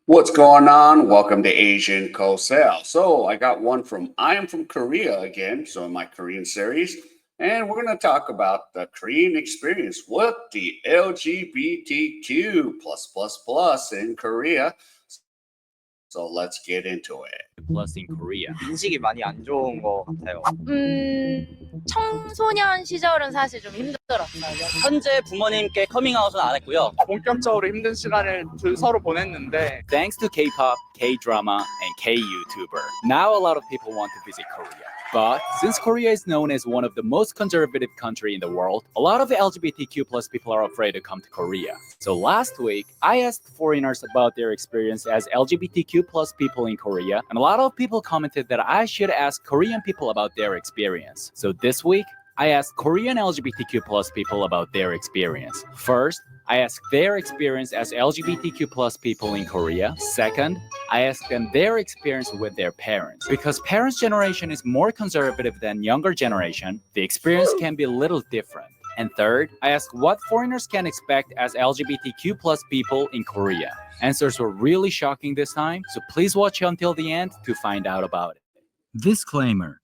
What's going on? Welcome to Asian Co-Sale. So I am from Korea again, so in my Korean series, and we're going to talk about the Korean experience with the LGBTQ plus in Korea. So let's get into it. plus in Korea. 인식이 많이 안 좋은 것 같아요. 청소년 시절은 사실 좀 힘들었어요. 현재 부모님께 커밍아웃은 안 했고요. 본격적으로 힘든 시간을 서로 보냈는데 Thanks to K-pop, K-drama, and K-YouTuber, now a lot of people want to visit Korea. But since Korea is known as one of the most conservative country in the world, a lot of LGBTQ plus people are afraid to come to Korea. So last week, I asked foreigners about their experience as LGBTQ plus people in Korea, and a lot of people commented that I should ask Korean people about their experience. So this week, I asked Korean LGBTQ plus people about their experience. First, I asked their experience as LGBTQ plus people in Korea. Second, I asked them their experience with their parents. Because parents' generation is more conservative than younger generation, the experience can be a little different. And third, I asked what foreigners can expect as LGBTQ plus people in Korea. Answers were really shocking this time, so please watch until the end to find out about it. Disclaimer.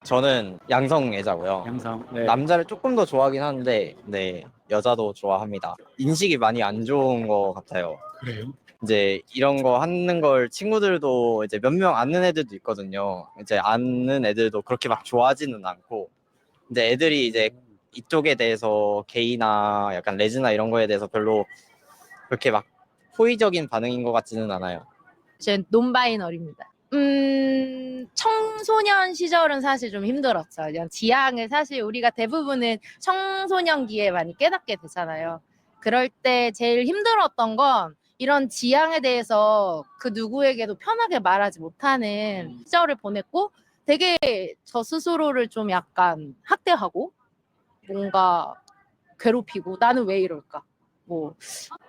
저는 양성애자고요. 양성. 남자를 조금 더 좋아하긴 하는데, 네, 여자도 좋아합니다. 인식이 많이 안 좋은 것 같아요. 그래요? 이제 이런 거 하는 걸 친구들도 이제 몇 명 아는 애들도 있거든요. 이제 아는 애들도 그렇게 막 좋아하지는 않고, 근데 애들이 이제 이쪽에 대해서 게이나 약간 레즈나 이런 거에 대해서 별로 그렇게 막 호의적인 반응인 것 같지는 않아요. 제 논바이너리입니다. 청소년 시절은 사실 좀 힘들었어요. 그냥 지향을 사실 우리가 대부분은 청소년기에 많이 깨닫게 되잖아요. 그럴 때 제일 힘들었던 건 이런 지향에 대해서 그 누구에게도 편하게 말하지 못하는 시절을 보냈고 되게 저 스스로를 좀 약간 학대하고 뭔가 괴롭히고 나는 왜 이럴까? 뭐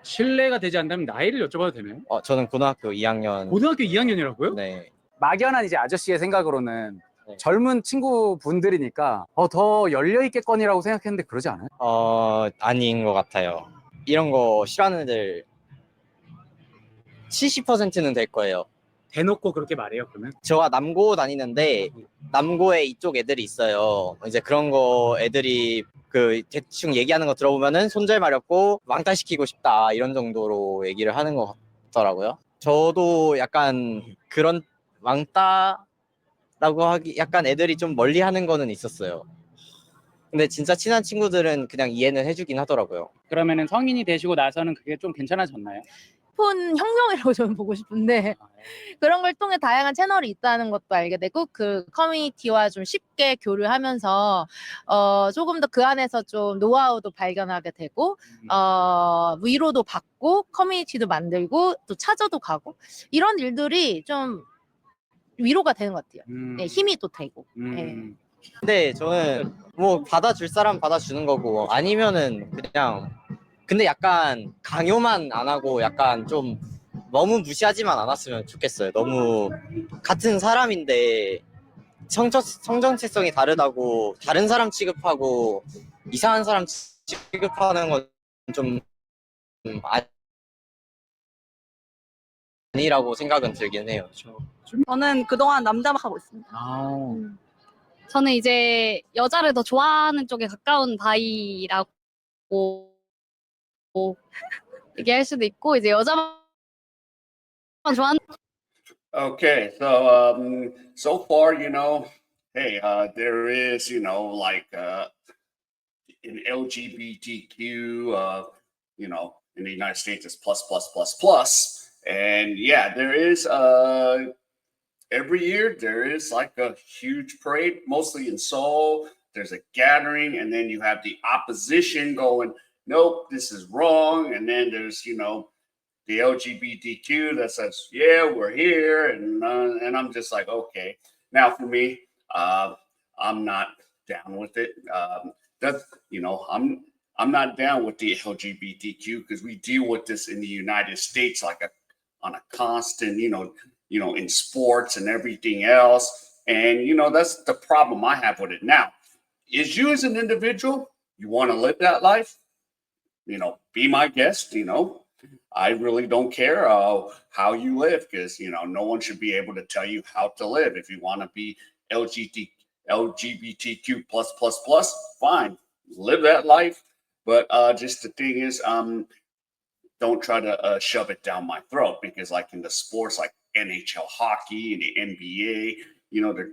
실례가 되지 않다면 나이를 여쭤봐도 되나요? 저는 고등학교 2학년. 고등학교 2학년이라고요? 네. 막연한 이제 아저씨의 생각으로는 네. 젊은 친구분들이니까 더 열려있겠거니라고 생각했는데 그러지 않아요? 아닌 것 같아요. 이런 거 싫어하는 애들 70%는 될 거예요. 대놓고 그렇게 말해요, 그러면? 저가 남고 다니는데 남고에 이쪽 애들이 있어요. 이제 그런 거 애들이 그 대충 얘기하는 거 들어보면은 손절 마렵고 왕따시키고 싶다 이런 정도로 얘기를 하는 것 같더라고요. 저도 약간 그런 왕따라고 하기 약간 애들이 좀 멀리하는 거는 있었어요. 근데 진짜 친한 친구들은 그냥 이해는 해주긴 하더라고요. 그러면은 성인이 되시고 나서는 그게 좀 괜찮아졌나요? 폰 혁명이라고 저는 보고 싶은데 그런 걸 통해 다양한 채널이 있다는 것도 알게 되고 그 커뮤니티와 좀 쉽게 교류하면서 조금 더 그 안에서 좀 노하우도 발견하게 되고 위로도 받고 커뮤니티도 만들고 또 찾아도 가고 이런 일들이 좀 위로가 되는 것 같아요. 네, 힘이 또 되고. 네. 근데 저는 뭐 받아줄 사람 받아주는 거고 아니면은 그냥 근데 약간 강요만 안 하고 약간 좀 너무 무시하지만 않았으면 좋겠어요. 너무 같은 사람인데 성정체성이 다르다고 다른 사람 취급하고 이상한 사람 취급하는 건 좀 아니라고 생각은 들긴 해요. 저는 그동안 남자만 하고 있습니다. 저는 이제 여자를 더 좋아하는 쪽에 가까운 바이라고 얘기할 수도 있고 이제 여자만 좋아하는 Okay, so far, hey, there is, like in LGBTQ, in the United States, it's plus, and yeah, there is every year there is like a huge parade, mostly in Seoul. There's a gathering, and then you have the opposition going, nope, this is wrong, and then there's the LGBTQ that says, yeah, we're here, and I'm just like, okay. Now for me, I'm not down with it. I'm not down with the LGBTQ because we deal with this in the United States like on a constant, in sports and everything else, and that's the problem I have with it. Now, is you as an individual, you want to live that life? Be my guest. I really don't care how you live, because no one should be able to tell you how to live. If you want to be LGBTQ plus, fine, live that life. But just the thing is, don't try to shove it down my throat, because like in the sports like NHL hockey and the NBA, the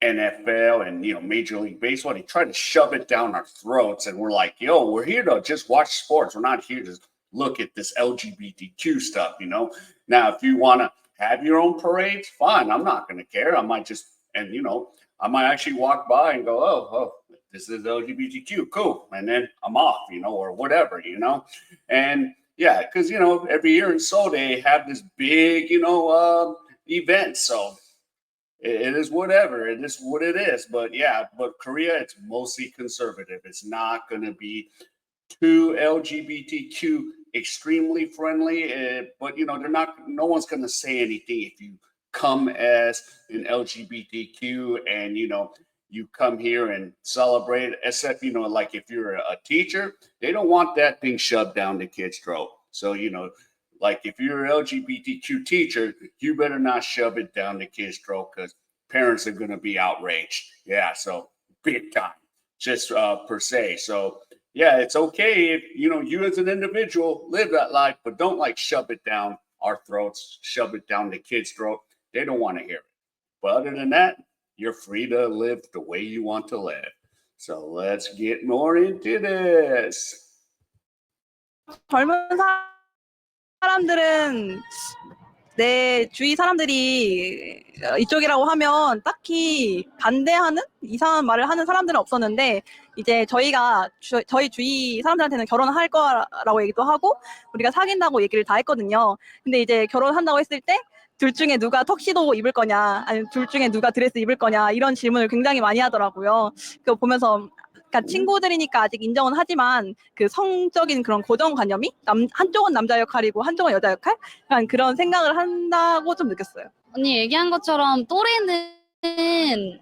NFL and Major League Baseball, they try to shove it down our throats, and we're like, yo, we're here to just watch sports. We're not here to look at this LGBTQ stuff. Now, if you want to have your own parades, fine. I'm not going to care. I might I might actually walk by and go, oh, this is LGBTQ, cool, and then I'm off, or whatever, and yeah, because every year in Seoul they have this big, event, so it is whatever. It is what it is. But yeah, but Korea, it's mostly conservative. It's not going to be too LGBTQ extremely friendly, but they're not. No one's going to say anything if you come as an LGBTQ and you come here and celebrate, except like if you're a teacher, they don't want that thing shoved down the kids' throat. So like if you're an LGBTQ teacher, you better not shove it down the kids' throat, because parents are going to be outraged. Yeah, so big time, just per se. So yeah, it's okay if you as an individual live that life, but don't like shove it down our throats, shove it down the kids' throat. They don't want to hear it. But other than that, you're free to live the way you want to live. So let's get more into this. 젊은 사람들은 내 주위 사람들이 이쪽이라고 하면 딱히 반대하는 이상한 말을 하는 사람들은 없었는데, 이제 저희 주위 사람들한테는 결혼할 거라고 얘기도 하고 우리가 사귄다고 얘기를 다 했거든요. 근데 이제 결혼한다고 했을 때 둘 중에 누가 턱시도 입을 거냐, 아니면 둘 중에 누가 드레스 입을 거냐, 이런 질문을 굉장히 많이 하더라고요. 그거 보면서 그러니까 친구들이니까 아직 인정은 하지만 그 성적인 그런 고정관념이 한쪽은 남자 역할이고 한쪽은 여자 역할? 약간 그런 생각을 한다고 좀 느꼈어요. 언니 얘기한 것처럼 또래는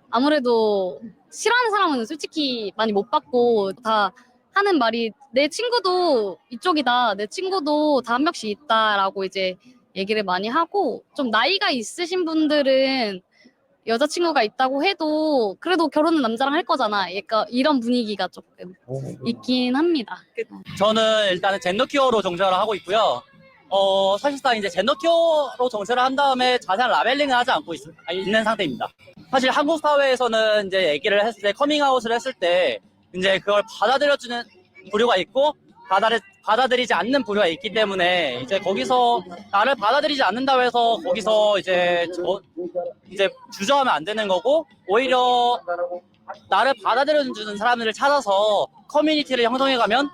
아무래도 싫어하는 사람은 솔직히 많이 못 봤고, 다 하는 말이 내 친구도 이쪽이다, 내 친구도 다 한 명씩 있다라고 이제 얘기를 많이 하고, 좀 나이가 있으신 분들은 여자친구가 있다고 해도 그래도 결혼은 남자랑 할 거잖아, 약간 이런 분위기가 조금 있긴 합니다. 저는 일단은 젠더큐어로 정찰을 하고 있고요. 사실상 이제 젠더큐어로 정찰을 한 다음에 자세한 라벨링을 하지 않고 있는 상태입니다. 사실 한국 사회에서는 이제 얘기를 했을 때, 커밍아웃을 했을 때 이제 그걸 받아들여주는 부류가 있고 받아들이지 않는 부류가 있기 때문에, 이제 거기서 나를 받아들이지 않는다고 해서 거기서 이제 주저하면 안 되는 거고, 오히려 나를 받아들여주는 사람들을 찾아서 커뮤니티를 형성해가면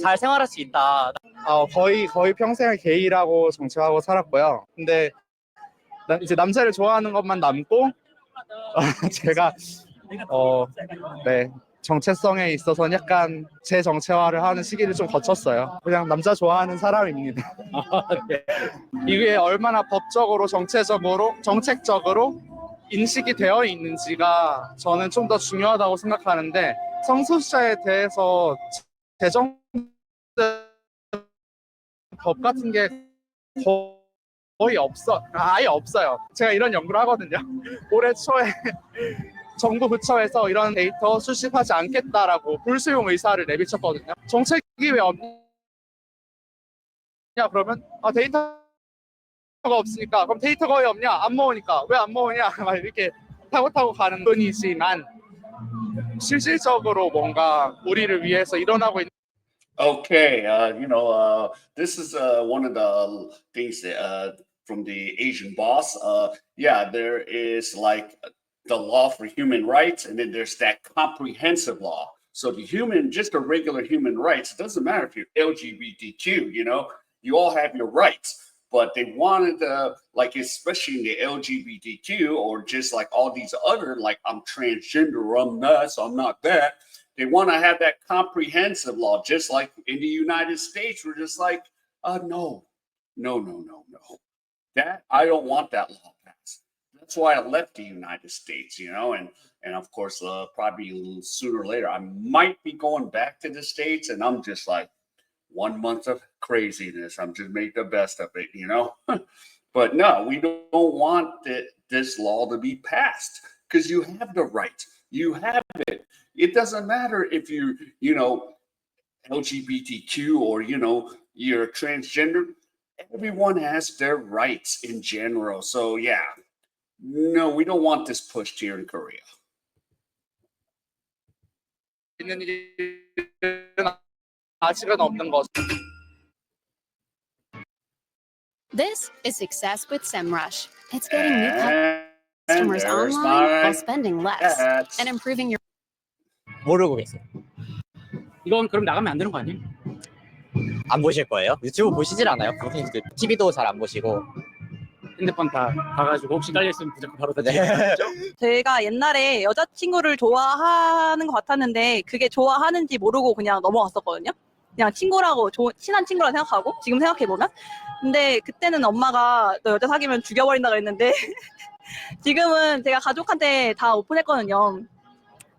잘 생활할 수 있다. 거의 평생을 게이라고 정체하고 살았고요. 근데 이제 남자를 좋아하는 것만 남고, 제가 네, 정체성에 있어서는 약간 재정체화를 하는 시기를 좀 거쳤어요. 그냥 남자 좋아하는 사람입니다. 이게 얼마나 법적으로, 정책적으로 인식이 되어 있는지가 저는 좀 더 중요하다고 생각하는데, 성소수자에 대해서 제정된 법 같은 게 아예 없어요. 제가 이런 연구를 하거든요. 올해 초에 정부 부처에서 이런 데이터 수집하지 않겠다라고 불수용 의사를 내비쳤거든요. 정책이 왜 없냐 그러면 데이터가 없으니까. 그럼 데이터가 왜 없냐? 안 모으니까. 왜 안 모으냐? 막 이렇게 타고 가는 분이지만, 실질적으로 뭔가 우리를 위해서 일어나고 있는. Okay, this is one of the things that, from the Asian boss. Yeah, there is like the law for human rights, and then there's that comprehensive law. So just the regular human rights, it doesn't matter if you're LGBTQ, you all have your rights. But they wanted to, like, especially in the LGBTQ, or just like all these other, like, I'm transgender, I'm this, I'm not that. They want to have that comprehensive law, just like in the United States. We're just like, no. That, I don't want that law passed. That's why I left the United States, and of course, probably sooner or later, I might be going back to the States, and I'm just like, 1 month of craziness. I'm just make the best of it, you know. But no, we don't want this law to be passed because you have the right. You have it. It doesn't matter if you know, LGBTQ or, you know, you're transgender. Everyone has their rights in general. So yeah, no, we don't want this pushed here in Korea. 있는 일은 아직은 없는 거죠. This is Success with SEMrush. It's getting new And customers there's online while my spending less cats. and improving your 모르고 계세요. 이건 그럼 나가면 안 되는 거 아니에요? 안 보실 거예요? 유튜브 보시질 않아요? 부모님들 TV도 잘 안 보시고. 핸드폰 다 봐가지고 혹시 깔려있으면 무조건 바로 다 네. 제가 옛날에 여자친구를 좋아하는 것 같았는데 그게 좋아하는지 모르고 그냥 넘어갔었거든요. 그냥 친구라고 친한 친구라 생각하고 지금 생각해보면. 근데 그때는 엄마가 너 여자 사귀면 죽여버린다고 했는데 지금은 제가 가족한테 다 오픈했거든요.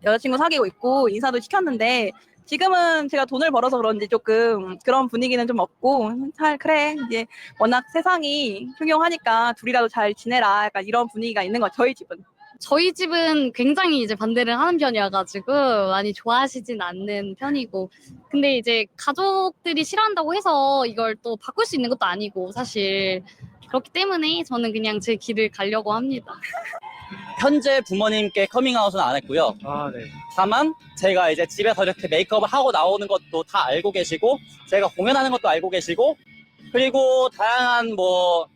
여자친구 사귀고 있고 인사도 시켰는데 지금은 제가 돈을 벌어서 그런지 조금 그런 분위기는 좀 없고 잘 그래 이제 워낙 세상이 흉흉하니까 둘이라도 잘 지내라 약간 이런 분위기가 있는 거죠. 저희 집은 굉장히 이제 반대를 하는 편이어가지고 많이 좋아하시진 않는 편이고, 근데 이제 가족들이 싫어한다고 해서 이걸 또 바꿀 수 있는 것도 아니고 사실 그렇기 때문에 저는 그냥 제 길을 가려고 합니다. 현재 부모님께 커밍아웃은 안 했고요. 아, 네. 다만 제가 이제 집에서 이렇게 메이크업을 하고 나오는 것도 다 알고 계시고 제가 공연하는 것도 알고 계시고 그리고 다양한 뭐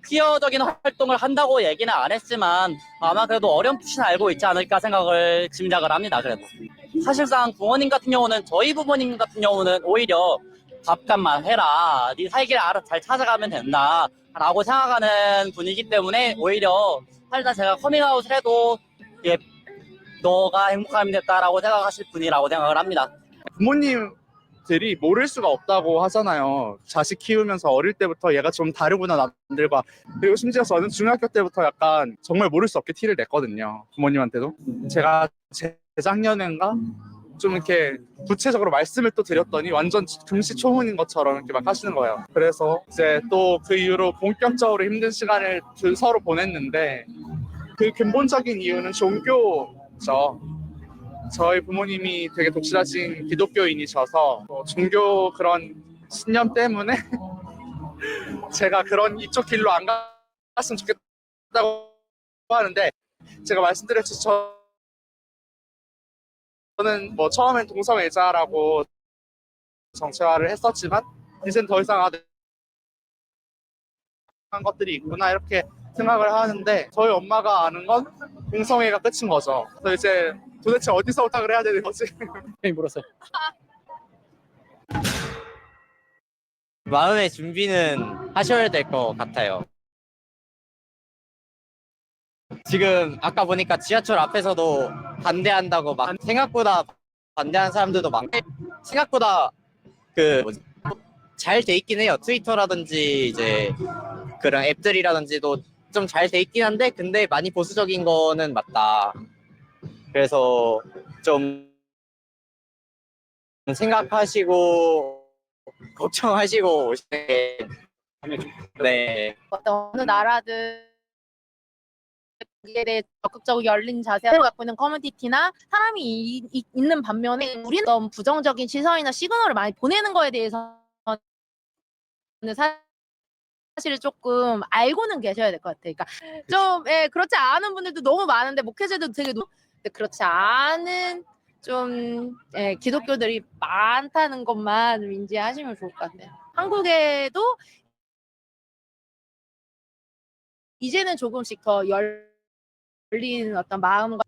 퀴어적인 활동을 한다고 얘기는 안 했지만 아마 그래도 어렴풋이는 알고 있지 않을까 생각을 짐작을 합니다. 그래도 사실상 부모님 같은 경우는 저희 부모님 같은 경우는 오히려 밥값만 해라 네 살 길 알아서 잘 찾아가면 된다 라고 생각하는 분이기 때문에 오히려 살다 제가 커밍아웃을 해도 예, 너가 행복하면 됐다라고 생각하실 분이라고 생각을 합니다. 부모님들이 모를 수가 없다고 하잖아요. 자식 키우면서 어릴 때부터 얘가 좀 다르구나 남들과. 그리고 심지어 저는 중학교 때부터 약간 정말 모를 수 없게 티를 냈거든요. 부모님한테도. 제가 재작년인가 좀 이렇게 구체적으로 말씀을 또 드렸더니 완전 금시초문인 것처럼 이렇게 막 하시는 거예요. 그래서 이제 또 그 이후로 본격적으로 힘든 시간을 서로 보냈는데 그 근본적인 이유는 종교죠. 저희 부모님이 되게 독실하신 기독교인이셔서 종교 그런 신념 때문에 제가 그런 이쪽 길로 안 갔으면 좋겠다고 하는데 제가 말씀드렸듯이 저는 뭐 처음엔 동성애자라고 정체화를 했었지만 이젠 더 이상 한 것들이 있구나 이렇게 생각을 하는데 저희 엄마가 아는 건 동성애가 끝인 거죠. 그래서 이제 도대체 어디서 부탁을 해야 되는 거지? 물었어요. 마음의 준비는 하셔야 될 것 같아요. 지금 아까 보니까 지하철 앞에서도 반대한다고 막 생각보다 반대하는 사람들도 많고 생각보다 그 잘 돼 있긴 해요. 트위터라든지 이제 그런 앱들이라든지도 좀 잘 돼 있긴 한데 근데 많이 보수적인 거는 맞다. 그래서 좀 생각하시고 걱정하시고 오시는 게 네. 어느 나라든 이에 대해 적극적으로 열린 자세를 갖고 있는 커뮤니티나 사람이 있는 반면에 우리는 어떤 부정적인 시선이나 시그널을 많이 보내는 거에 대해서는 사실 조금 알고는 계셔야 될 것 같아요. 그러니까 좀 그렇지 않은 분들도 너무 많은데 목회자도 되게 그렇지 않은 좀 기독교들이 많다는 것만 좀 인지하시면 좋을 것 같아요. 한국에도 이제는 조금씩 더 열린 어떤 마음과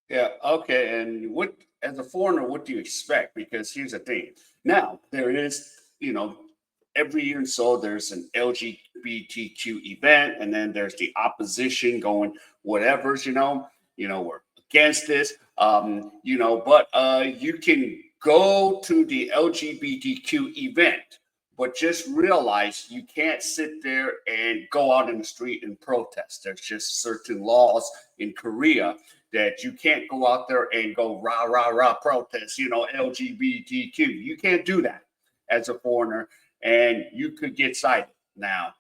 Yeah, okay. And what, as a foreigner, what do you expect? Because here's the thing. Now, there is, you know, every year so there's an LGBTQ event, and then there's the opposition going, whatever's, you know, we're against this, you know, but you can go to the LGBTQ event, but just realize you can't sit there and go out in the street and protest. There's just certain laws in Korea that you can't go out there and go rah, rah, rah, protest, you know, LGBTQ. You can't do that. as a foreigner, and you could get cited now.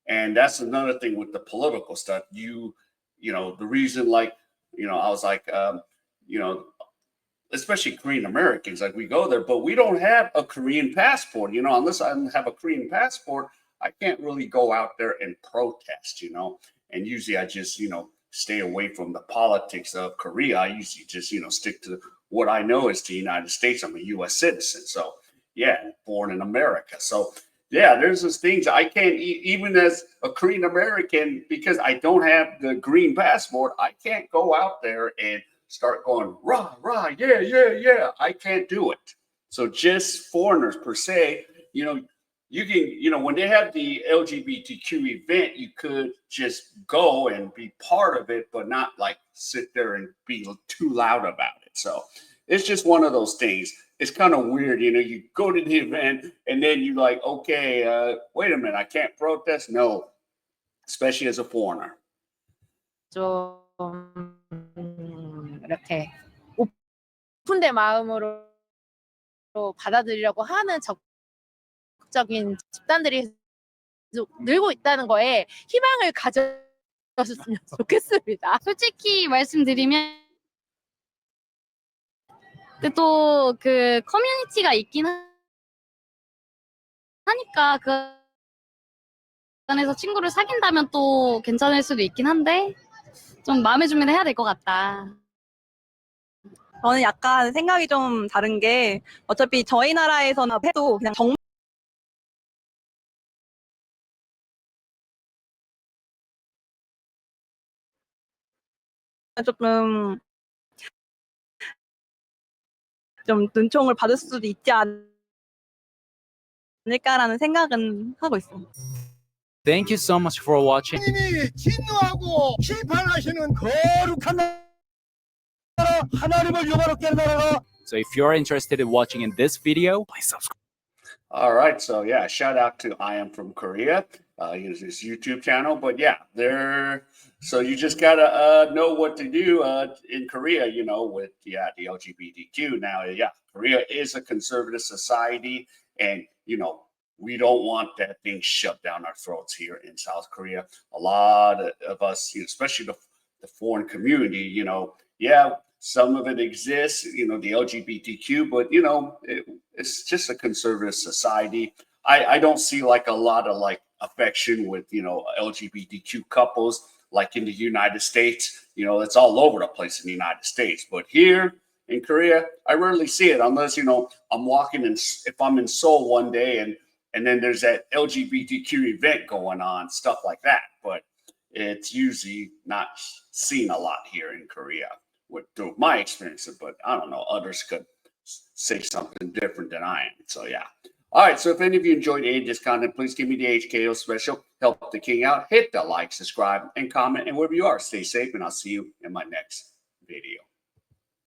And that's another thing with the political stuff. You know, the reason, like, you know, I was like, you know, especially Korean Americans, like we go there, but we don't have a Korean passport, you know, unless I have a Korean passport, I can't really go out there and protest, you know, and usually I just, you know, stay away from the politics of Korea. I usually just, you know, stick to what I know is the United States. I'm a U.S. citizen. So yeah, born in America. So yeah, there's those things I can't, even as a Korean American, because I don't have the green passport, I can't go out there and start going, rah, rah, yeah, yeah, yeah. I can't do it. So just foreigners per se, you know, you can, you know, when they have the LGBTQ event, you could just go and be part of it, but not like sit there and be too loud about it. So it's just one of those things. It's kind of weird, you know, you go to the event and then you're like, okay, wait a minute, I can't protest. No, especially as a foreigner. 좀 이렇게 오픈된 마음으로 받아들이려고 하는 적극적인 집단들이 계속 늘고 있다는 거에 희망을 가져줬으면 좋겠습니다. 솔직히 말씀드리면 근데 또 그 커뮤니티가 있긴 하니까 그 안에서 친구를 사귄다면 또 괜찮을 수도 있긴 한데 좀 마음의 준비를 해야 될 것 같다. 저는 약간 생각이 좀 다른 게 어차피 저희 나라에서는 해도 그냥 정말 조금 좀 눈총을 받을 수도 있지 않을까라는 생각은 하고 있어요. Thank you so much for watching. 하나님이 진노하고 심판하시는 거룩한 나라, 하나님을 영화롭게 하는 나라가. So if you're interested in watching in this video, please subscribe. All right. So yeah, shout out to I Am From Korea. Use his YouTube channel. But yeah, so you just gotta know what to do in Korea, you know, with the LGBTQ. Now, yeah, Korea is a conservative society, and you know, we don't want that thing shoved down our throats here in South Korea. A lot of us, you know, especially the foreign community, you know, yeah, some of it exists, you know, the LGBTQ, but you know, it's just a conservative society. I don't see like a lot of like affection with, you know, LGBTQ couples like in the United States. You know, it's all over the place in the United States. But here in Korea, I rarely see it unless, you know, I'm walking in, if I'm in Seoul one day and then there's that LGBTQ event going on, stuff like that. But it's usually not seen a lot here in Korea through my experience. But I don't know, others could say something different than I am. So yeah. All right, so if any of you enjoyed AJ's content, please give me the HKO special. Help the king out. Hit the like, subscribe, and comment. And wherever you are, stay safe, and I'll see you in my next video.